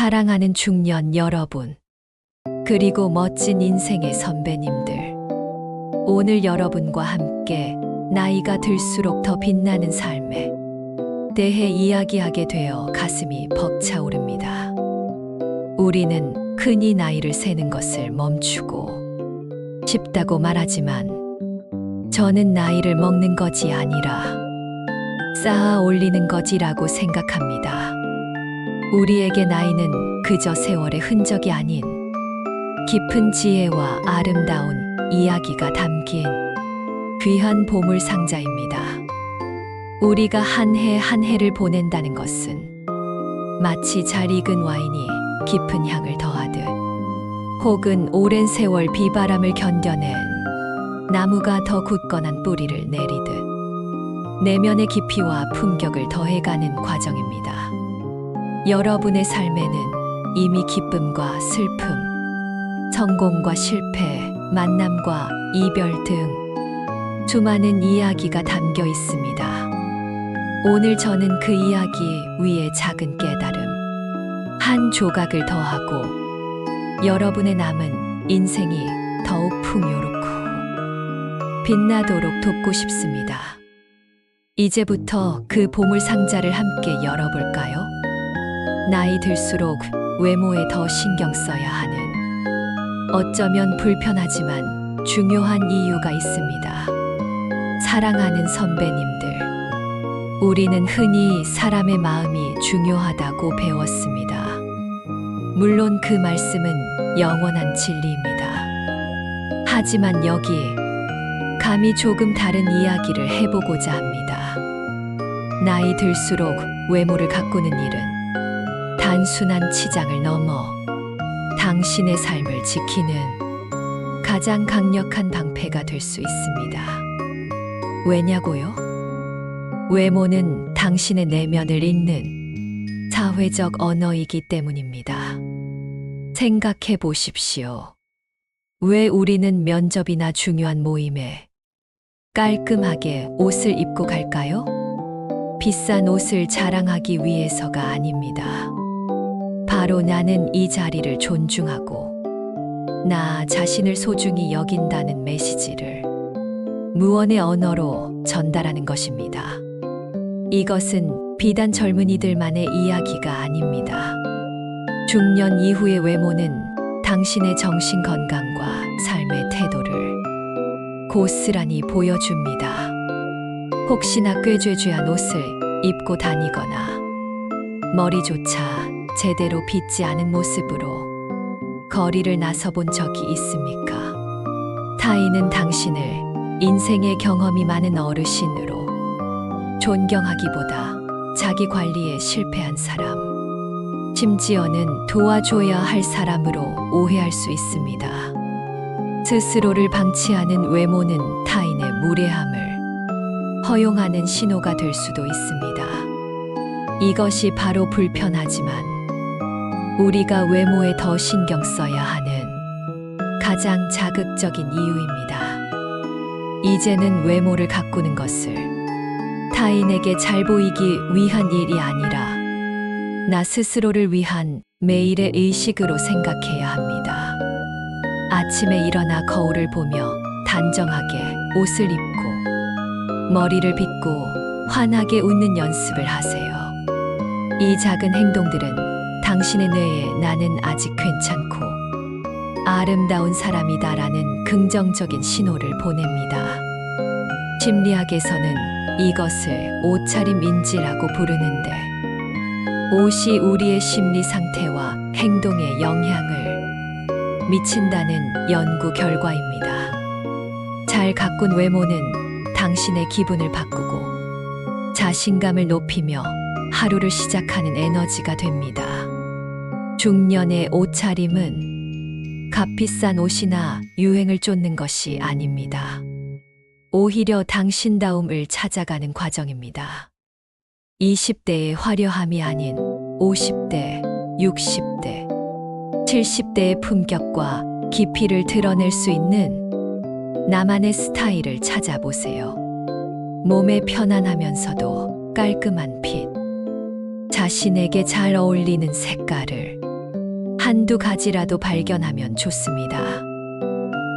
사랑하는 중년 여러분, 그리고 멋진 인생의 선배님들. 오늘 여러분과 함께 나이가 들수록 더 빛나는 삶에 대해 이야기하게 되어 가슴이 벅차오릅니다. 우리는 흔히 나이를 세는 것을 멈추고 싶다고 말하지만 저는 나이를 먹는 것이 아니라 쌓아 올리는 것이라고 생각합니다. 우리에게 나이는 그저 세월의 흔적이 아닌 깊은 지혜와 아름다운 이야기가 담긴 귀한 보물 상자입니다. 우리가 한 해 한 해를 보낸다는 것은 마치 잘 익은 와인이 깊은 향을 더하듯, 혹은 오랜 세월 비바람을 견뎌낸 나무가 더 굳건한 뿌리를 내리듯 내면의 깊이와 품격을 더해가는 과정입니다. 여러분의 삶에는 이미 기쁨과 슬픔, 성공과 실패, 만남과 이별 등 수많은 이야기가 담겨 있습니다. 오늘 저는 그 이야기 위에 작은 깨달음 한 조각을 더하고 여러분의 남은 인생이 더욱 풍요롭고 빛나도록 돕고 싶습니다. 이제부터 그 보물 상자를 함께 열어볼까요? 나이 들수록 외모에 더 신경 써야 하는, 어쩌면 불편하지만 중요한 이유가 있습니다. 사랑하는 선배님들, 우리는 흔히 사람의 마음이 중요하다고 배웠습니다. 물론 그 말씀은 영원한 진리입니다. 하지만 여기 감히 조금 다른 이야기를 해보고자 합니다. 나이 들수록 외모를 가꾸는 일은 단순한 치장을 넘어 당신의 삶을 지키는 가장 강력한 방패가 될 수 있습니다. 왜냐고요? 외모는 당신의 내면을 읽는 사회적 언어이기 때문입니다. 생각해 보십시오. 왜 우리는 면접이나 중요한 모임에 깔끔하게 옷을 입고 갈까요? 비싼 옷을 자랑하기 위해서가 아닙니다. 바로 나는 이 자리를 존중하고 나 자신을 소중히 여긴다는 메시지를 무언의 언어로 전달하는 것입니다. 이것은 비단 젊은이들만의 이야기가 아닙니다. 중년 이후의 외모는 당신의 정신 건강과 삶의 태도를 고스란히 보여줍니다. 혹시나 꾀죄죄한 옷을 입고 다니거나 머리조차 제대로 빗지 않은 모습으로 거리를 나서본 적이 있습니까? 타인은 당신을 인생의 경험이 많은 어르신으로 존경하기보다 자기 관리에 실패한 사람, 심지어는 도와줘야 할 사람으로 오해할 수 있습니다. 스스로를 방치하는 외모는 타인의 무례함을 허용하는 신호가 될 수도 있습니다. 이것이 바로 불편하지만 우리가 외모에 더 신경 써야 하는 가장 자극적인 이유입니다. 이제는 외모를 가꾸는 것을 타인에게 잘 보이기 위한 일이 아니라 나 스스로를 위한 매일의 의식으로 생각해야 합니다. 아침에 일어나 거울을 보며 단정하게 옷을 입고 머리를 빗고 환하게 웃는 연습을 하세요. 이 작은 행동들은 당신의 뇌에 나는 아직 괜찮고 아름다운 사람이다라는 긍정적인 신호를 보냅니다. 심리학에서는 이것을 옷차림인지라고 부르는데, 옷이 우리의 심리 상태와 행동에 영향을 미친다는 연구 결과입니다. 잘 가꾼 외모는 당신의 기분을 바꾸고 자신감을 높이며 하루를 시작하는 에너지가 됩니다. 중년의 옷차림은 값비싼 옷이나 유행을 쫓는 것이 아닙니다. 오히려 당신다움을 찾아가는 과정입니다. 20대의 화려함이 아닌 50대, 60대, 70대의 품격과 깊이를 드러낼 수 있는 나만의 스타일을 찾아보세요. 몸에 편안하면서도 깔끔한 핏, 자신에게 잘 어울리는 색깔을 한두 가지라도 발견하면 좋습니다.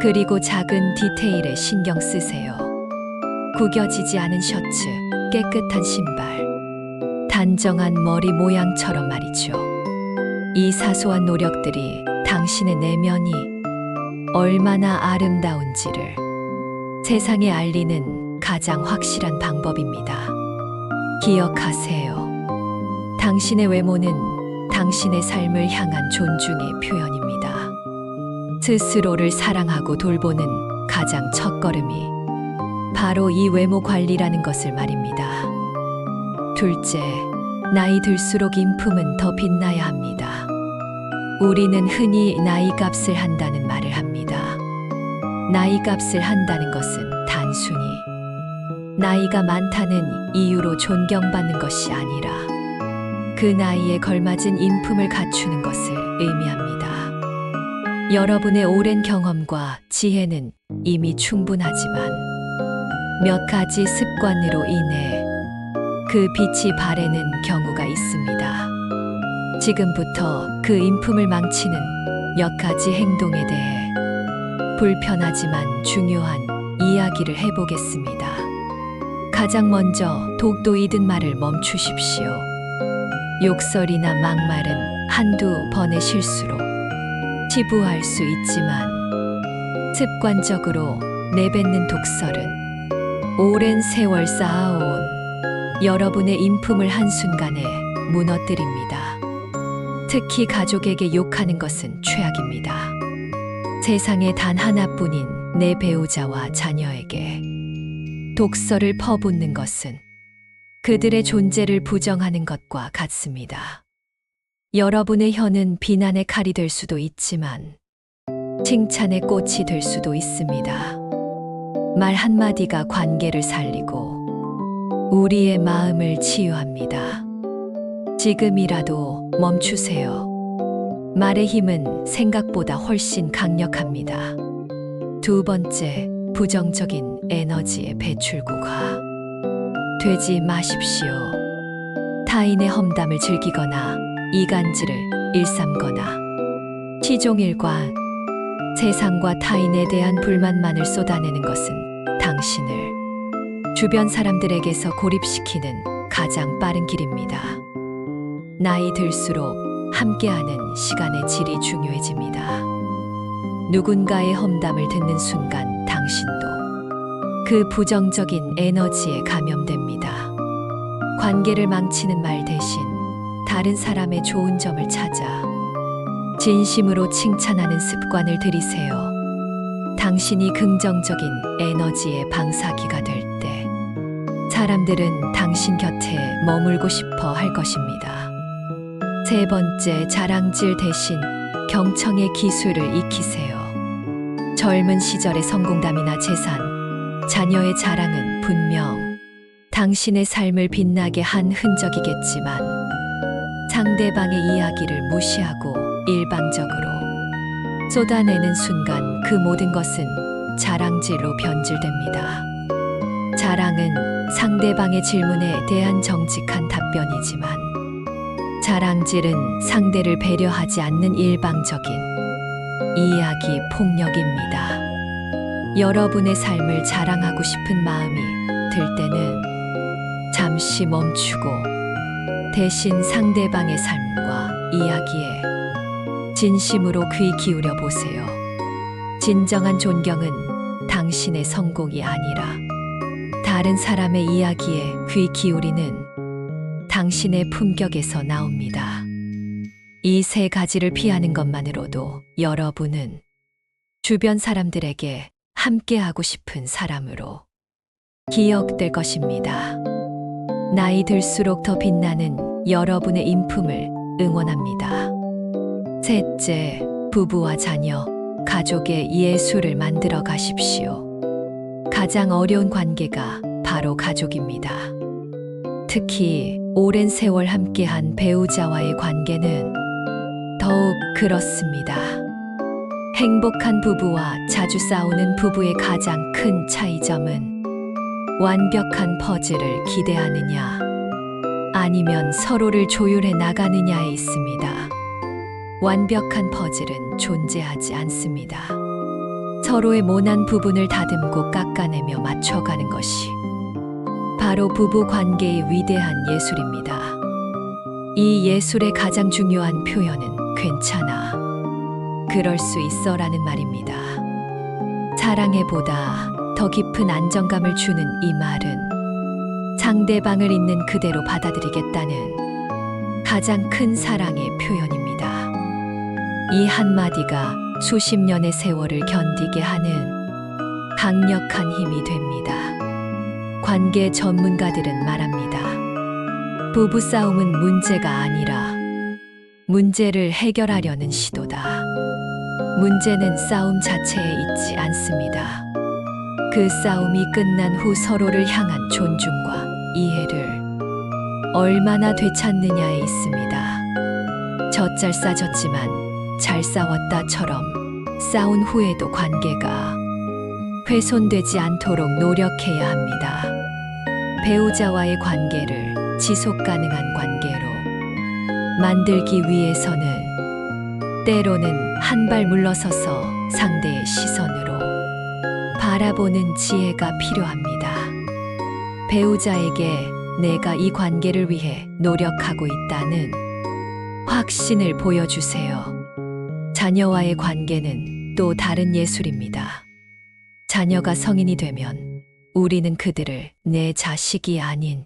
그리고 작은 디테일에 신경 쓰세요. 구겨지지 않은 셔츠, 깨끗한 신발, 단정한 머리 모양처럼 말이죠. 이 사소한 노력들이 당신의 내면이 얼마나 아름다운지를 세상에 알리는 가장 확실한 방법입니다. 기억하세요. 당신의 외모는 당신의 삶을 향한 존중의 표현입니다. 스스로를 사랑하고 돌보는 가장 첫걸음이 바로 이 외모 관리라는 것을 말입니다. 둘째, 나이 들수록 인품은 더 빛나야 합니다. 우리는 흔히 나이값을 한다는 말을 합니다. 나이값을 한다는 것은 단순히 나이가 많다는 이유로 존경받는 것이 아니라 그 나이에 걸맞은 인품을 갖추는 것을 의미합니다. 여러분의 오랜 경험과 지혜는 이미 충분하지만 몇 가지 습관으로 인해 그 빛이 바래는 경우가 있습니다. 지금부터 그 인품을 망치는 몇 가지 행동에 대해 불편하지만 중요한 이야기를 해보겠습니다. 가장 먼저 독도 잃은 말을 멈추십시오. 욕설이나 막말은 한두 번의 실수로 치부할 수 있지만 습관적으로 내뱉는 독설은 오랜 세월 쌓아온 여러분의 인품을 한순간에 무너뜨립니다. 특히 가족에게 욕하는 것은 최악입니다. 세상에 단 하나뿐인 내 배우자와 자녀에게 독설을 퍼붓는 것은 그들의 존재를 부정하는 것과 같습니다. 여러분의 혀는 비난의 칼이 될 수도 있지만 칭찬의 꽃이 될 수도 있습니다. 말 한마디가 관계를 살리고 우리의 마음을 치유합니다. 지금이라도 멈추세요. 말의 힘은 생각보다 훨씬 강력합니다. 두 번째, 부정적인 에너지의 배출구가 되지 마십시오. 타인의 험담을 즐기거나 이간질을 일삼거나 시종일관 세상과 타인에 대한 불만만을 쏟아내는 것은 당신을 주변 사람들에게서 고립시키는 가장 빠른 길입니다. 나이 들수록 함께하는 시간의 질이 중요해집니다. 누군가의 험담을 듣는 순간 당신도 그 부정적인 에너지에 감염됩니다. 관계를 망치는 말 대신 다른 사람의 좋은 점을 찾아 진심으로 칭찬하는 습관을 들이세요. 당신이 긍정적인 에너지의 방사기가 될 때 사람들은 당신 곁에 머물고 싶어 할 것입니다. 세 번째, 자랑질 대신 경청의 기술을 익히세요. 젊은 시절의 성공담이나 재산, 자녀의 자랑은 분명 당신의 삶을 빛나게 한 흔적이겠지만 상대방의 이야기를 무시하고 일방적으로 쏟아내는 순간 그 모든 것은 자랑질로 변질됩니다. 자랑은 상대방의 질문에 대한 정직한 답변이지만 자랑질은 상대를 배려하지 않는 일방적인 이야기 폭력입니다. 여러분의 삶을 자랑하고 싶은 마음이 들 때는 잠시 멈추고 대신 상대방의 삶과 이야기에 진심으로 귀 기울여 보세요. 진정한 존경은 당신의 성공이 아니라 다른 사람의 이야기에 귀 기울이는 당신의 품격에서 나옵니다. 이 세 가지를 피하는 것만으로도 여러분은 주변 사람들에게 함께하고 싶은 사람으로 기억될 것입니다. 나이 들수록 더 빛나는 여러분의 인품을 응원합니다. 셋째, 부부와 자녀, 가족의 예술을 만들어 가십시오. 가장 어려운 관계가 바로 가족입니다. 특히 오랜 세월 함께한 배우자와의 관계는 더욱 그렇습니다. 행복한 부부와 자주 싸우는 부부의 가장 큰 차이점은 완벽한 퍼즐을 기대하느냐 아니면 서로를 조율해 나가느냐에 있습니다. 완벽한 퍼즐은 존재하지 않습니다. 서로의 모난 부분을 다듬고 깎아내며 맞춰가는 것이 바로 부부 관계의 위대한 예술입니다. 이 예술의 가장 중요한 표현은 괜찮아, 그럴 수 있어라는 말입니다. 사랑해보다 더 깊은 안정감을 주는 이 말은 상대방을 있는 그대로 받아들이겠다는 가장 큰 사랑의 표현입니다. 이 한마디가 수십 년의 세월을 견디게 하는 강력한 힘이 됩니다. 관계 전문가들은 말합니다. 부부싸움은 문제가 아니라 문제를 해결하려는 시도다. 문제는 싸움 자체에 있지 않습니다. 그 싸움이 끝난 후 서로를 향한 존중과 이해를 얼마나 되찾느냐에 있습니다. 젖잘 싸졌지만 잘 싸웠다처럼 싸운 후에도 관계가 훼손되지 않도록 노력해야 합니다. 배우자와의 관계를 지속 가능한 관계로 만들기 위해서는 때로는 한 발 물러서서 상대의 시선으로 바라보는 지혜가 필요합니다. 배우자에게 내가 이 관계를 위해 노력하고 있다는 확신을 보여주세요. 자녀와의 관계는 또 다른 예술입니다. 자녀가 성인이 되면 우리는 그들을 내 자식이 아닌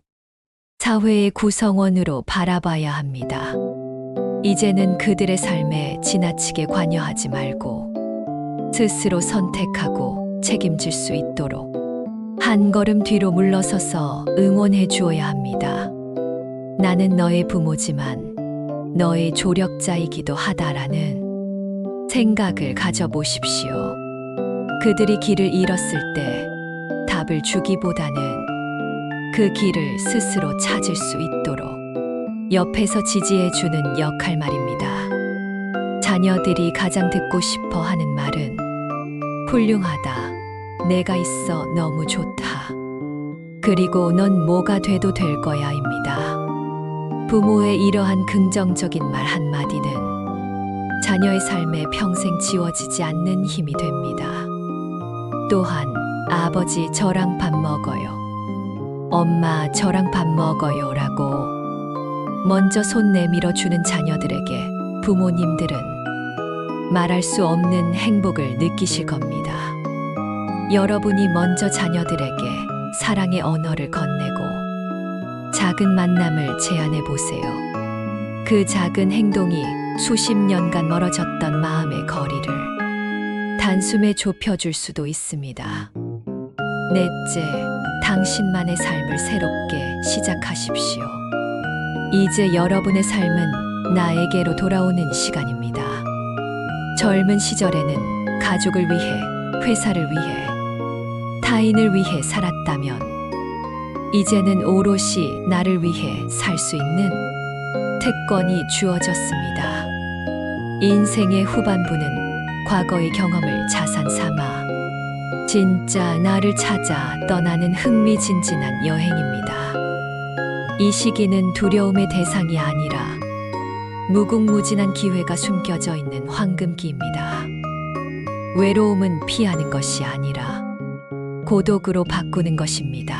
사회의 구성원으로 바라봐야 합니다. 이제는 그들의 삶에 지나치게 관여하지 말고 스스로 선택하고 책임질 수 있도록 한 걸음 뒤로 물러서서 응원해 주어야 합니다. 나는 너의 부모지만 너의 조력자이기도 하다라는 생각을 가져보십시오. 그들이 길을 잃었을 때 답을 주기보다는 그 길을 스스로 찾을 수 있도록 옆에서 지지해주는 역할 말입니다. 자녀들이 가장 듣고 싶어 하는 말은 훌륭하다, 내가 있어 너무 좋다, 그리고 넌 뭐가 돼도 될 거야입니다. 부모의 이러한 긍정적인 말 한마디는 자녀의 삶에 평생 지워지지 않는 힘이 됩니다. 또한 아버지 저랑 밥 먹어요, 엄마 저랑 밥 먹어요 라고 먼저 손 내밀어 주는 자녀들에게 부모님들은 말할 수 없는 행복을 느끼실 겁니다. 여러분이 먼저 자녀들에게 사랑의 언어를 건네고 작은 만남을 제안해 보세요. 그 작은 행동이 수십 년간 멀어졌던 마음의 거리를 단숨에 좁혀줄 수도 있습니다. 넷째, 당신만의 삶을 새롭게 시작하십시오. 이제 여러분의 삶은 나에게로 돌아오는 시간입니다. 젊은 시절에는 가족을 위해, 회사를 위해, 타인을 위해 살았다면 이제는 오롯이 나를 위해 살 수 있는 특권이 주어졌습니다. 인생의 후반부는 과거의 경험을 자산 삼아 진짜 나를 찾아 떠나는 흥미진진한 여행입니다. 이 시기는 두려움의 대상이 아니라 무궁무진한 기회가 숨겨져 있는 황금기입니다. 외로움은 피하는 것이 아니라 고독으로 바꾸는 것입니다.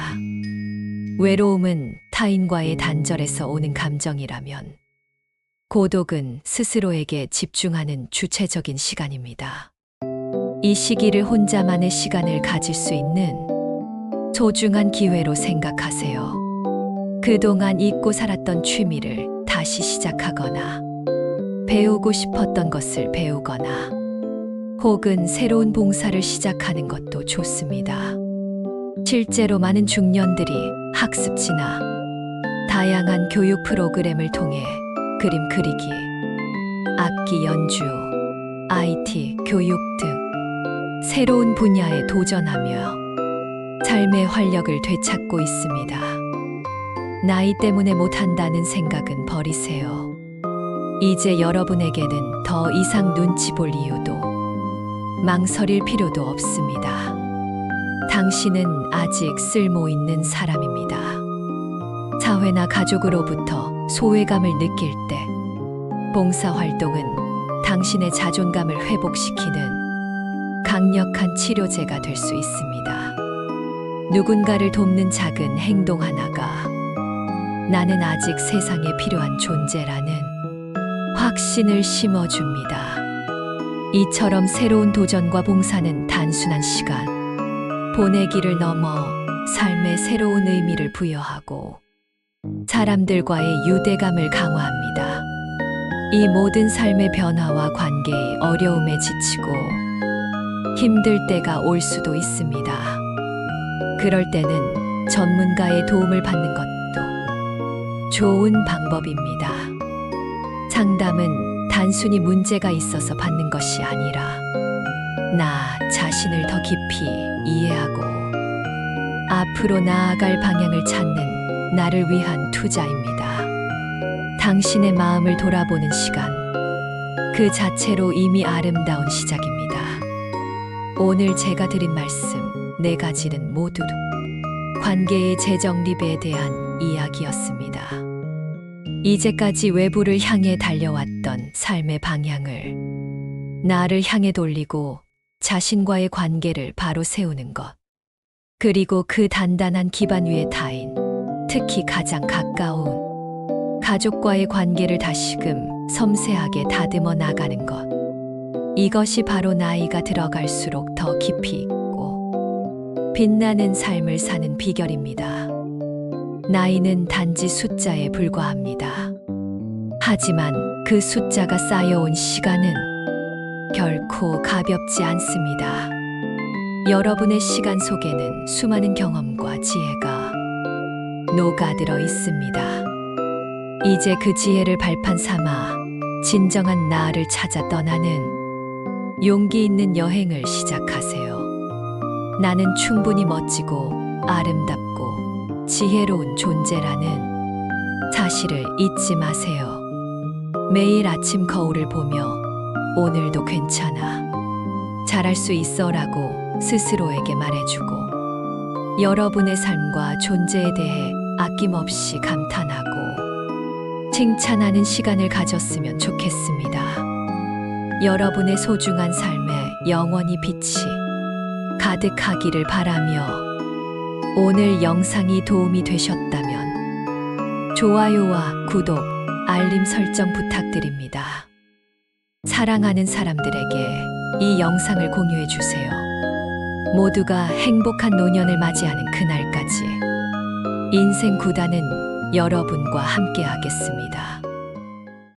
외로움은 타인과의 단절에서 오는 감정이라면 고독은 스스로에게 집중하는 주체적인 시간입니다. 이 시기를 혼자만의 시간을 가질 수 있는 소중한 기회로 생각하세요. 그동안 잊고 살았던 취미를 다시 시작하거나 배우고 싶었던 것을 배우거나 혹은 새로운 봉사를 시작하는 것도 좋습니다. 실제로 많은 중년들이 학습지나 다양한 교육 프로그램을 통해 그림 그리기, 악기 연주, IT, 교육 등 새로운 분야에 도전하며 삶의 활력을 되찾고 있습니다. 나이 때문에 못한다는 생각은 버리세요. 이제 여러분에게는 더 이상 눈치 볼 이유도 망설일 필요도 없습니다. 당신은 아직 쓸모 있는 사람입니다. 사회나 가족으로부터 소외감을 느낄 때 봉사활동은 당신의 자존감을 회복시키는 강력한 치료제가 될 수 있습니다. 누군가를 돕는 작은 행동 하나가 나는 아직 세상에 필요한 존재라는 확신을 심어줍니다. 이처럼 새로운 도전과 봉사는 단순한 시간 보내기를 넘어 삶의 새로운 의미를 부여하고 사람들과의 유대감을 강화합니다. 이 모든 삶의 변화와 관계의 어려움에 지치고 힘들 때가 올 수도 있습니다. 그럴 때는 전문가의 도움을 받는 것도 좋은 방법입니다. 상담은 단순히 문제가 있어서 받는 것이 아니라 나 자신을 더 깊이 이해하고 앞으로 나아갈 방향을 찾는 나를 위한 투자입니다. 당신의 마음을 돌아보는 시간, 그 자체로 이미 아름다운 시작입니다. 오늘 제가 드린 말씀 4가지는 모두 관계의 재정립에 대한 이야기였습니다. 이제까지 외부를 향해 달려왔던 삶의 방향을 나를 향해 돌리고 자신과의 관계를 바로 세우는 것, 그리고 그 단단한 기반 위에 타인, 특히 가장 가까운 가족과의 관계를 다시금 섬세하게 다듬어 나가는 것. 이것이 바로 나이가 들어갈수록 더 깊이 있고 빛나는 삶을 사는 비결입니다. 나이는 단지 숫자에 불과합니다. 하지만 그 숫자가 쌓여온 시간은 결코 가볍지 않습니다. 여러분의 시간 속에는 수많은 경험과 지혜가 녹아들어 있습니다. 이제 그 지혜를 발판 삼아 진정한 나를 찾아 떠나는 용기 있는 여행을 시작하세요. 나는 충분히 멋지고 아름답고 지혜로운 존재라는 사실을 잊지 마세요. 매일 아침 거울을 보며 오늘도 괜찮아, 잘할 수 있어라고 스스로에게 말해주고 여러분의 삶과 존재에 대해 아낌없이 감탄하고 칭찬하는 시간을 가졌으면 좋겠습니다. 여러분의 소중한 삶에 영원히 빛이 가득하기를 바라며 오늘 영상이 도움이 되셨다면 좋아요와 구독, 알림 설정 부탁드립니다. 사랑하는 사람들에게 이 영상을 공유해 주세요. 모두가 행복한 노년을 맞이하는 그날까지 인생 9단은 여러분과 함께 하겠습니다.